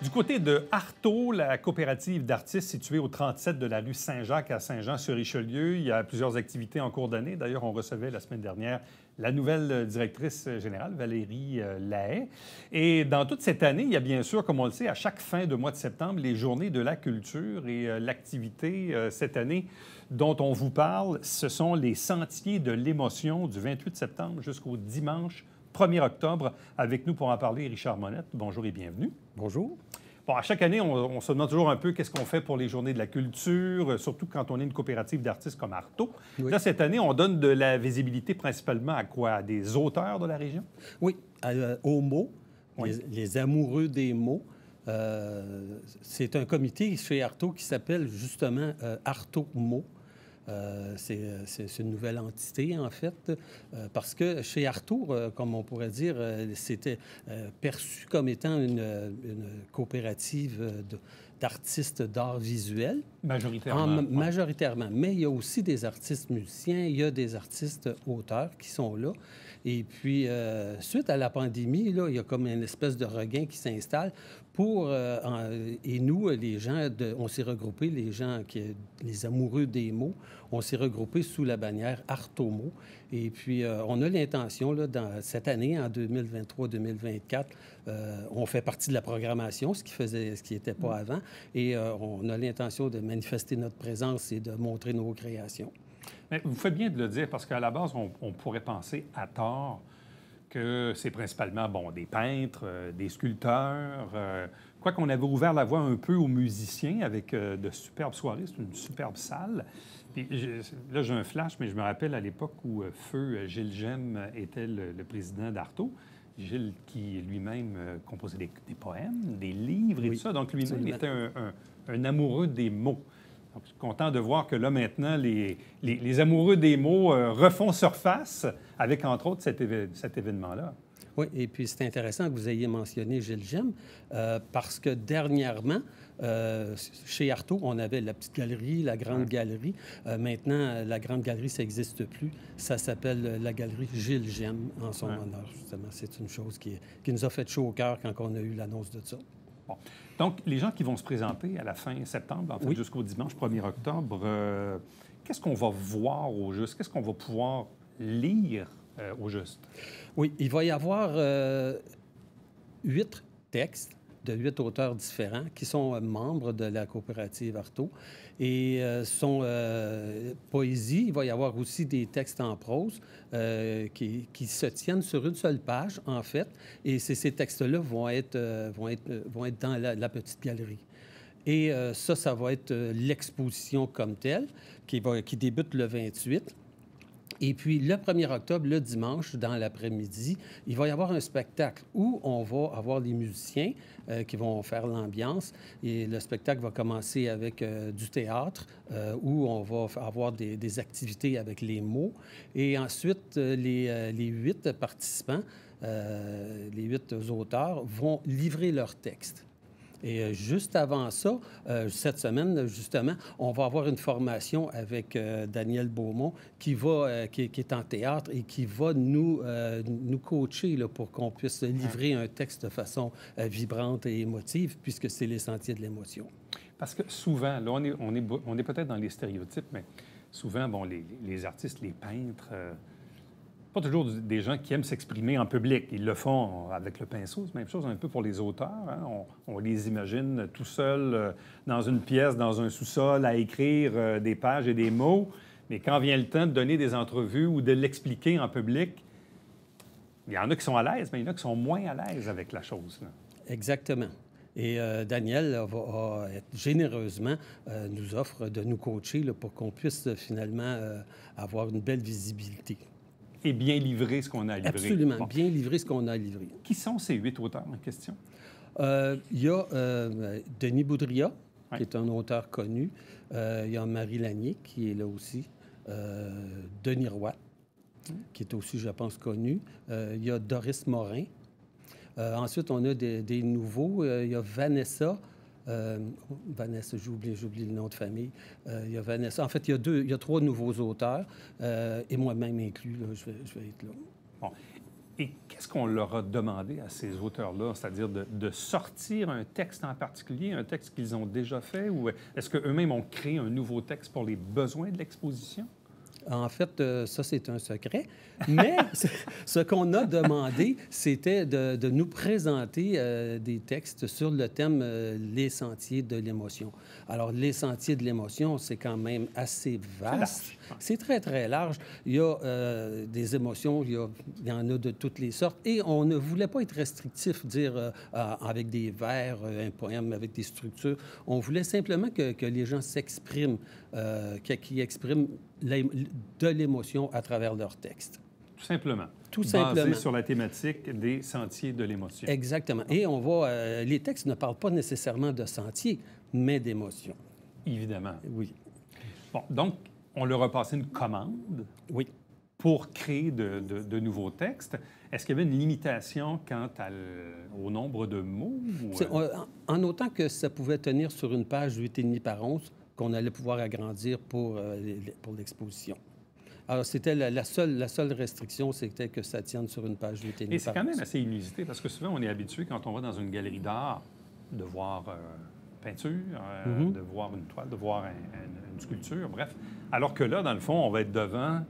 Du côté de Artaud, la coopérative d'artistes située au 37 de la rue Saint-Jacques à Saint-Jean-sur-Richelieu, il y a plusieurs activités en cours d'année. D'ailleurs, on recevait la semaine dernière la nouvelle directrice générale, Valérie Lahaye. Et dans toute cette année, il y a bien sûr, comme on le sait, à chaque fin de mois de septembre, les Journées de la culture. Et l'activité cette année dont on vous parle, ce sont les Sentiers de l'émotion du 28 septembre jusqu'au dimanche 1er octobre. Avec nous pour en parler, Richard Monette. Bonjour et bienvenue. Bonjour. Bon, à chaque année, on se demande toujours un peu qu'est-ce qu'on fait pour les Journées de la culture, surtout quand on est une coopérative d'artistes comme Artaud. Oui. Là, cette année, on donne de la visibilité principalement à quoi? À des auteurs de la région? Oui, aux mots, Oui. les amoureux des mots. C'est un comité chez Artaud qui s'appelle justement Artaud Mots. C'est une nouvelle entité, en fait, parce que chez Artaud, comme on pourrait dire, c'était perçu comme étant une coopérative d'artistes d'art visuel. Majoritairement. Majoritairement. Mais il y a aussi des artistes musiciens, il y a des artistes auteurs qui sont là. Et puis, suite à la pandémie, là, il y a comme une espèce de regain qui s'installe et nous, les gens, on s'est regroupés, les amoureux des mots, on s'est regroupés sous la bannière Artaud Mots. Et puis, on a l'intention, là, dans cette année, en 2023-2024, on fait partie de la programmation, ce qui n'était pas avant. Et on a l'intention de manifester notre présence et de montrer nos créations. Mais vous faites bien de le dire parce qu'à la base, on pourrait penser à tort que c'est principalement des peintres, des sculpteurs. Quoi qu'on avait ouvert la voie un peu aux musiciens avec de superbes soirées, c'est une superbe salle. Puis, là, j'ai un flash, mais je me rappelle à l'époque où Feu Gilles Gemme était le président d'Artaud. Gilles qui lui-même composait des poèmes, des livres et tout ça. Donc lui-même était un amoureux des mots. Donc, je suis content de voir que là, maintenant, les amoureux des mots refont surface avec, entre autres, cet événement-là. Oui, et puis c'est intéressant que vous ayez mentionné Gilles Gemme, parce que dernièrement, chez Artaud, on avait la petite galerie, la grande galerie. Maintenant, la grande galerie, ça n'existe plus. Ça s'appelle la galerie Gilles Gemme, en son honneur, justement. C'est une chose qui nous a fait chaud au cœur quand on a eu l'annonce de ça. Bon. Donc, les gens qui vont se présenter à la fin septembre, en fait, jusqu'au dimanche 1er octobre, qu'est-ce qu'on va voir au juste? Qu'est-ce qu'on va pouvoir lire au juste? Oui, il va y avoir 8 textes de 8 auteurs différents qui sont membres de la coopérative Artaud. Et son poésie, il va y avoir aussi des textes en prose qui se tiennent sur une seule page, en fait. Et ces textes-là vont être dans la petite galerie. Et ça va être l'exposition comme telle, qui débute le 28. Et puis, le 1er octobre, le dimanche, dans l'après-midi, il va y avoir un spectacle où on va avoir les musiciens qui vont faire l'ambiance. Et le spectacle va commencer avec du théâtre, où on va avoir des activités avec les mots. Et ensuite, les 8 participants, les 8 auteurs, vont livrer leur texte. Et juste avant ça, cette semaine, justement, on va avoir une formation avec Daniel Beaumont qui est en théâtre et qui va nous coacher là, pour qu'on puisse livrer un texte de façon vibrante et émotive, puisque c'est les Sentiers de l'émotion. Parce que souvent, là, on est peut-être dans les stéréotypes, mais souvent, les artistes, les peintres... pas toujours des gens qui aiment s'exprimer en public. Ils le font avec le pinceau. C'est la même chose un peu pour les auteurs. Hein? On les imagine tout seuls dans une pièce, dans un sous-sol, à écrire des pages et des mots. Mais quand vient le temps de donner des entrevues ou de l'expliquer en public, il y en a qui sont à l'aise, mais il y en a qui sont moins à l'aise avec la chose. Là. Exactement. Et Daniel va généreusement nous offre de nous coacher là, pour qu'on puisse finalement avoir une belle visibilité. Et bien livrer ce qu'on a à livrer. Absolument, bien livrer ce qu'on a à livrer. Qui sont ces 8 auteurs en question? Il y a Denis Boudria, qui est un auteur connu. Il y a Marie Lanier, qui est là aussi. Denis Roy, qui est aussi, je pense, connu. Il y a Doris Morin. Ensuite, on a des nouveaux. Il y a Vanessa. Vanessa, j'oublie le nom de famille. Il y a Vanessa. En fait, il y a 3 nouveaux auteurs, et moi-même inclus, là, je vais être là. Bon. Et qu'est-ce qu'on leur a demandé à ces auteurs-là? C'est-à-dire de sortir un texte en particulier, un texte qu'ils ont déjà fait, ou est-ce qu'eux-mêmes ont créé un nouveau texte pour les besoins de l'exposition? En fait, ça, c'est un secret. Mais ce qu'on a demandé, c'était de nous présenter des textes sur le thème les sentiers de l'émotion. Alors, les sentiers de l'émotion, c'est quand même assez vaste. C'est très, très large. Il y a des émotions, il y en a de toutes les sortes. Et on ne voulait pas être restrictif, dire avec des vers, un poème avec des structures. On voulait simplement que les gens s'expriment, qu'ils expriment de l'émotion à travers leur texte. Tout simplement. Tout simplement. Basé sur la thématique des sentiers de l'émotion. Exactement. Et on va... les textes ne parlent pas nécessairement de sentiers, mais d'émotion. Évidemment. Oui. Bon, donc, on leur a passé une commande. Oui. Pour créer de nouveaux textes. Est-ce qu'il y avait une limitation quant au nombre de mots? En autant que ça pouvait tenir sur une page 8,5 par 11, qu'on allait pouvoir agrandir pour l'exposition. Alors, c'était la seule restriction, c'était que ça tienne sur une page 8,5 par 11. Et c'est quand même assez inusité, parce que souvent, on est habitué, quand on va dans une galerie d'art, de voir peinture, de voir une toile, de voir une sculpture, bref. Alors que là, dans le fond, on va être devant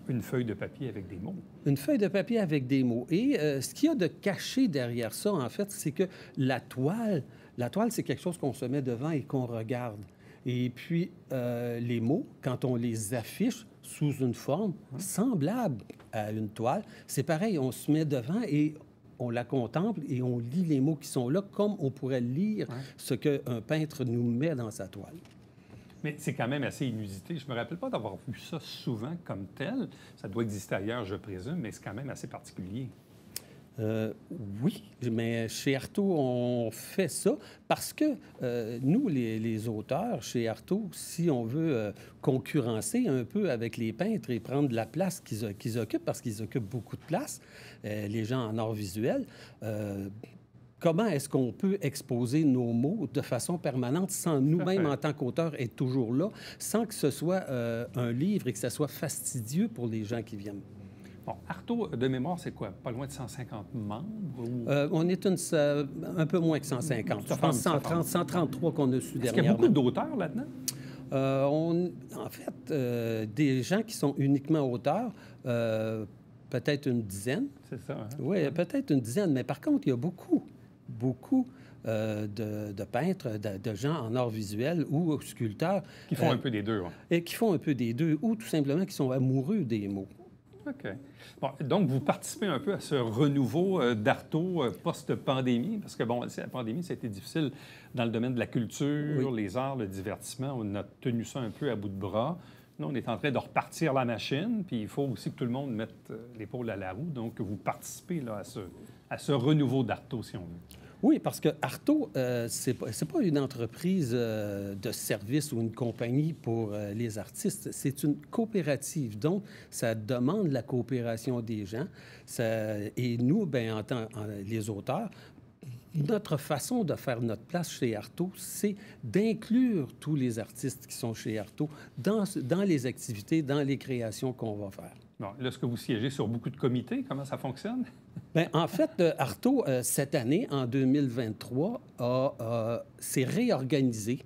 une feuille de papier avec des mots. Une feuille de papier avec des mots. Et ce qu'il y a de caché derrière ça, en fait, c'est que la toile, c'est quelque chose qu'on se met devant et qu'on regarde. Et puis, les mots, quand on les affiche sous une forme semblable à une toile, c'est pareil, on se met devant et on la contemple et on lit les mots qui sont là comme on pourrait lire ce qu'un peintre nous met dans sa toile. Mais c'est quand même assez inusité. Je ne me rappelle pas d'avoir vu ça souvent comme tel. Ça doit exister ailleurs, je présume, mais c'est quand même assez particulier. Oui, mais chez Artaud, on fait ça parce que nous, les auteurs, chez Artaud, si on veut concurrencer un peu avec les peintres et prendre la place qu'ils occupent, parce qu'ils occupent beaucoup de place, les gens en art visuel, comment est-ce qu'on peut exposer nos mots de façon permanente sans nous-mêmes, en tant qu'auteurs, être toujours là, sans que ce soit un livre et que ça soit fastidieux pour les gens qui viennent? Bon, Artaud, de mémoire, c'est quoi? Pas loin de 150 membres? Ou... on est un peu moins que 150. Je pense 130, 133 qu'on a su dernièrement. Est-ce qu'il y a beaucoup d'auteurs là-dedans? En fait, des gens qui sont uniquement auteurs, peut-être une dizaine. C'est ça, hein? Oui, peut-être une dizaine. Mais par contre, il y a beaucoup de peintres, de gens en art visuel ou sculpteurs. Qui font un peu des deux, oui. Et qui font un peu des deux, ou tout simplement qui sont amoureux des mots. OK. Bon, donc, vous participez un peu à ce renouveau d'Artaud post-pandémie, parce que, bon, la pandémie, ça a été difficile dans le domaine de la culture, les arts, le divertissement. On a tenu ça un peu à bout de bras. Là, on est en train de repartir la machine, puis il faut aussi que tout le monde mette l'épaule à la roue. Donc, vous participez là, à ce renouveau d'Artaud, si on veut. Oui, parce que Artaud, c'est pas une entreprise de service ou une compagnie pour les artistes. C'est une coopérative. Donc, ça demande la coopération des gens. Et nous, bien, en tant les auteurs, notre façon de faire notre place chez Artaud, c'est d'inclure tous les artistes qui sont chez Artaud dans les activités, dans les créations qu'on va faire. Bon, là, est-ce que vous siégez sur beaucoup de comités? Comment ça fonctionne? Bien, en fait, Artaud, cette année, en 2023, s'est réorganisé.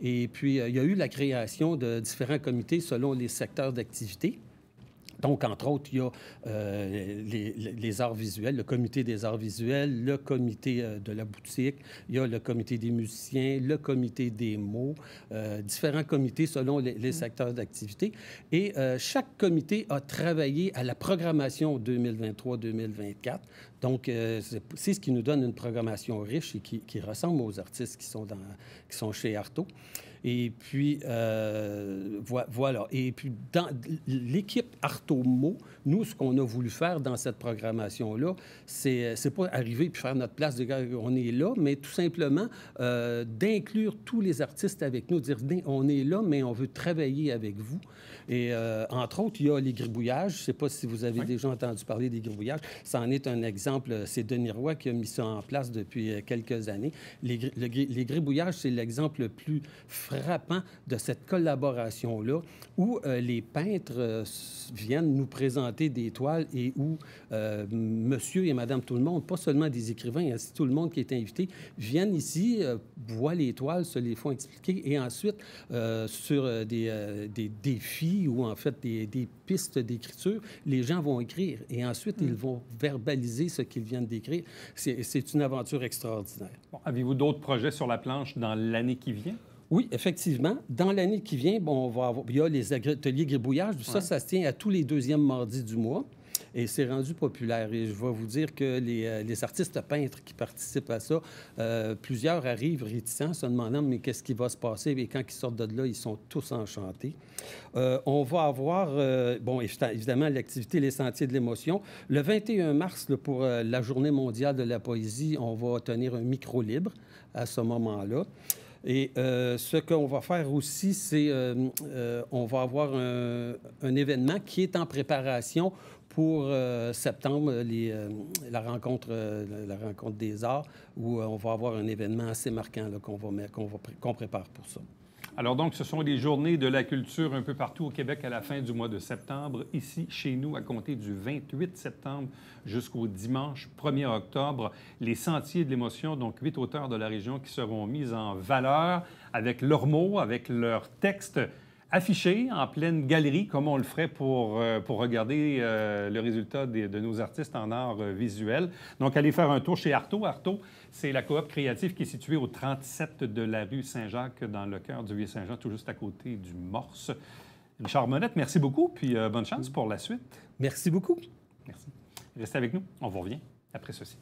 Et puis, il y a eu la création de différents comités selon les secteurs d'activité. Donc, entre autres, il y a les arts visuels, le comité des arts visuels, le comité de la boutique, il y a le comité des musiciens, le comité des mots, différents comités selon les secteurs d'activité. Et chaque comité a travaillé à la programmation 2023-2024. Donc, c'est ce qui nous donne une programmation riche et qui ressemble aux artistes qui sont chez Artaud. Et puis, voilà. Et puis, dans l'équipe Artaud-Mots, nous, ce qu'on a voulu faire dans cette programmation-là, c'est pas arriver puis faire notre place de gars, on est là, mais tout simplement d'inclure tous les artistes avec nous, dire on est là, mais on veut travailler avec vous. Et entre autres, il y a les gribouillages. Je ne sais pas si vous avez déjà entendu parler des gribouillages. Ça en est un exemple. C'est Denis Roy qui a mis ça en place depuis quelques années. Les gribouillages, c'est l'exemple le plus frappant de cette collaboration-là où les peintres viennent nous présenter des toiles et où monsieur et madame tout le monde, pas seulement des écrivains, ainsi tout le monde qui est invité, viennent ici, voient les toiles, se les font expliquer et ensuite, sur des défis ou en fait des pistes d'écriture, les gens vont écrire et ensuite ils vont verbaliser ce qu'ils viennent d'écrire. C'est une aventure extraordinaire. Bon, avez-vous d'autres projets sur la planche dans l'année qui vient? Oui, effectivement. Dans l'année qui vient, bon, il y a les ateliers gribouillage. Ça se tient à tous les deuxièmes mardis du mois. Et c'est rendu populaire. Et je vais vous dire que les artistes peintres qui participent à ça, plusieurs arrivent réticents, se demandant mais qu'est-ce qui va se passer. Et quand ils sortent de là, ils sont tous enchantés. On va avoir, bon, évidemment, l'activité Les Sentiers de l'émotion. Le 21 mars, là, pour la Journée mondiale de la poésie, on va tenir un micro libre à ce moment-là. Et ce qu'on va faire aussi, c'est on va avoir un événement qui est en préparation pour septembre, la rencontre des arts, où on va avoir un événement assez marquant qu'on prépare pour ça. Alors donc, ce sont les journées de la culture un peu partout au Québec à la fin du mois de septembre. Ici, chez nous, à compter du 28 septembre jusqu'au dimanche 1er octobre, les Sentiers de l'émotion, donc 8 auteurs de la région qui seront mis en valeur avec leurs mots, avec leurs textes affichés en pleine galerie, comme on le ferait pour regarder le résultat de nos artistes en art visuel. Donc, allez faire un tour chez Artaud. Artaud, c'est la coop créative qui est située au 37 de la rue Saint-Jacques, dans le cœur du Vieux-Saint-Jean, tout juste à côté du Morse. Richard Monette, merci beaucoup, puis bonne chance pour la suite. Merci beaucoup. Merci. Restez avec nous, on vous revient après ceci.